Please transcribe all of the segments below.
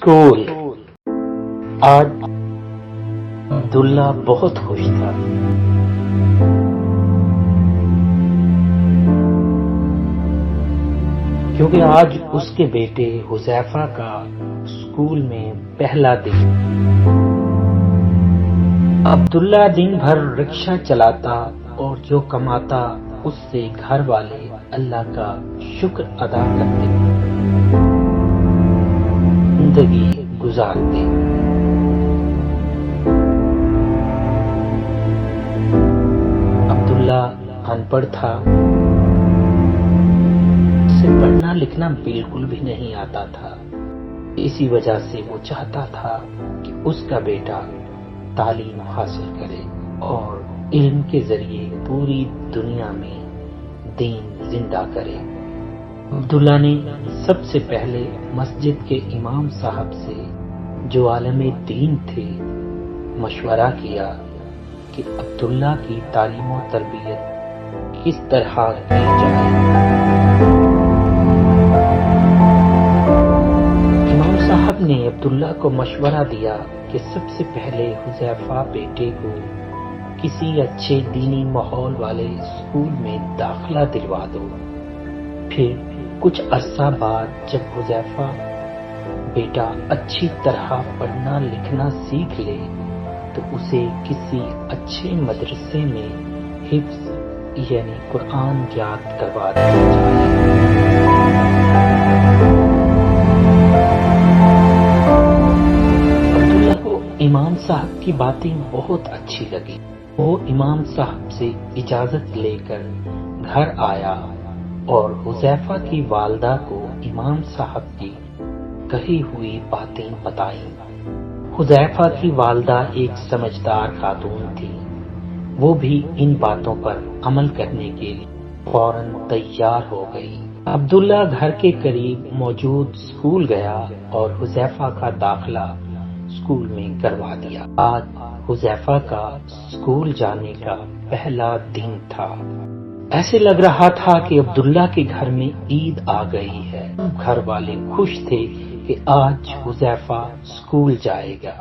School. آج عبداللہ بہت خوش تھا۔ کیونکہ آج اس کے بیٹے حذیفہ کا اسکول میں پہلا دن۔ عبداللہ دن بھر رکشہ چلاتا اور جو کماتا اس سے گھر والے اللہ کا شکر ادا کرتے، زندگی گزارتے۔ عبداللہ ان پڑھ تھا، اسے پڑھنا لکھنا بالکل بھی نہیں آتا تھا۔ اسی وجہ سے وہ چاہتا تھا کہ اس کا بیٹا تعلیم حاصل کرے اور علم کے ذریعے پوری دنیا میں دین زندہ کرے۔ عبداللہ نے سب سے پہلے مسجد کے امام صاحب سے، جو عالم دین تھے، مشورہ کیا کہ عبداللہ کی تعلیم و تربیت کس طرح کی جائے۔ امام صاحب نے عبداللہ کو مشورہ دیا کہ سب سے پہلے حذیفہ بیٹے کو کسی اچھے دینی ماحول والے اسکول میں داخلہ دلوا دو، پھر کچھ عرصہ بعد جب حذیفہ بیٹا اچھی طرح پڑھنا لکھنا سیکھ لے تو اسے کسی اچھے مدرسے میں حفظ یعنی قرآن یاد کروا دیا جائے۔ عبداللہ کو امام صاحب کی باتیں بہت اچھی لگی۔ وہ امام صاحب سے اجازت لے کر گھر آیا اور حذیفہ کی والدہ کو امام صاحب کی کہی ہوئی باتیں بتائیں۔ حذیفہ کی والدہ ایک سمجھدار خاتون تھی، وہ بھی ان باتوں پر عمل کرنے کے لیے فوراً تیار ہو گئی۔ عبداللہ گھر کے قریب موجود اسکول گیا اور حذیفہ کا داخلہ اسکول میں کروا دیا۔ آج حذیفہ کا اسکول جانے کا پہلا دن تھا۔ ایسے لگ رہا تھا کہ عبداللہ کے گھر میں عید آ گئی ہے۔ گھر والے خوش تھے کہ آج حذیفہ اسکول جائے گا۔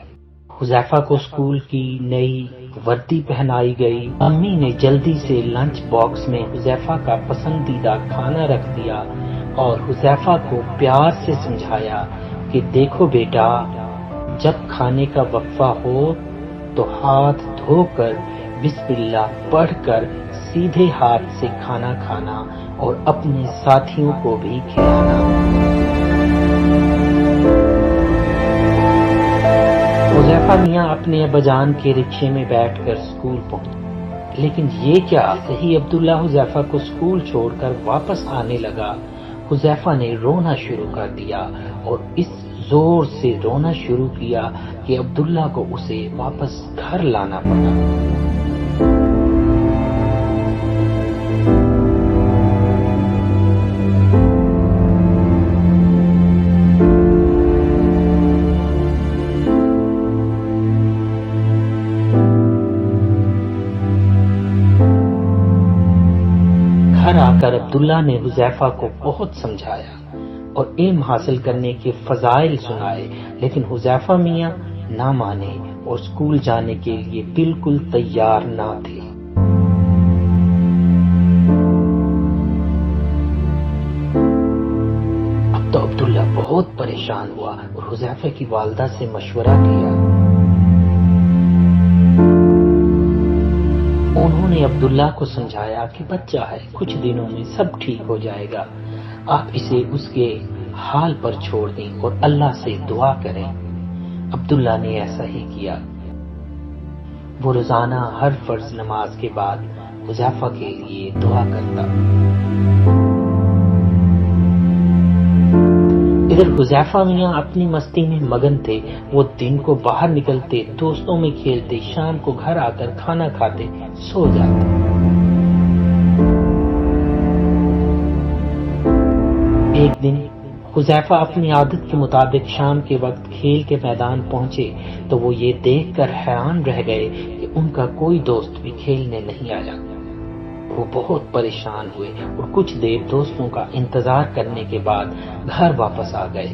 حذیفہ کو اسکول کی نئی وردی پہنائی گئی۔ امی نے جلدی سے لنچ باکس میں حذیفہ کا پسندیدہ کھانا رکھ دیا اور حذیفہ کو پیار سے سمجھایا کہ دیکھو بیٹا، جب کھانے کا وقفہ ہو تو ہاتھ دھو کر بسم اللہ پڑھ کر سیدھے ہاتھ سے کھانا کھانا اور اپنے ساتھیوں کو بھی کھلانا۔ حذیفہ میاں اپنے ابا جان کے رکشے میں بیٹھ کر اسکول پہنچے، لیکن یہ کیا، ہی عبداللہ حذیفہ کو اسکول چھوڑ کر واپس آنے لگا، حذیفہ نے رونا شروع کر دیا اور اس زور سے رونا شروع کیا کہ عبداللہ کو اسے واپس گھر لانا پڑا۔ گھر آ کر عبداللہ نے حذیفہ کو بہت سمجھایا اور علم حاصل کرنے کے فضائل سنائے، لیکن حذیفہ میاں نہ مانے اور اسکول جانے کے لیے بالکل تیار نہ تھے۔ اب تو عبداللہ بہت پریشان ہوا اور حذیفہ کی والدہ سے مشورہ کیا۔ انہوں نے عبداللہ کو سمجھایا کہ بچہ ہے، کچھ دنوں میں سب ٹھیک ہو جائے گا، آپ اسے اس کے حال پر چھوڑ دیں اور اللہ سے دعا کریں۔ عبداللہ نے ایسا ہی کیا۔ وہ روزانہ ہر فرض نماز کے بعد حذیفہ کے لیے دعا کرتا۔ ادھر حذیفہ میاں اپنی مستی میں مگن تھے۔ وہ دن کو باہر نکلتے، دوستوں میں کھیلتے، شام کو گھر آ کر کھانا کھاتے، سو جاتے۔ ایک دن حذیفہ اپنی عادت کے مطابق شام کے وقت کھیل کے میدان پہنچے تو وہ یہ دیکھ کر حیران رہ گئے کہ ان کا کوئی دوست بھی کھیلنے نہیں آیا۔ وہ بہت پریشان ہوئے اور کچھ دیر دوستوں کا انتظار کرنے کے بعد گھر واپس آ گئے۔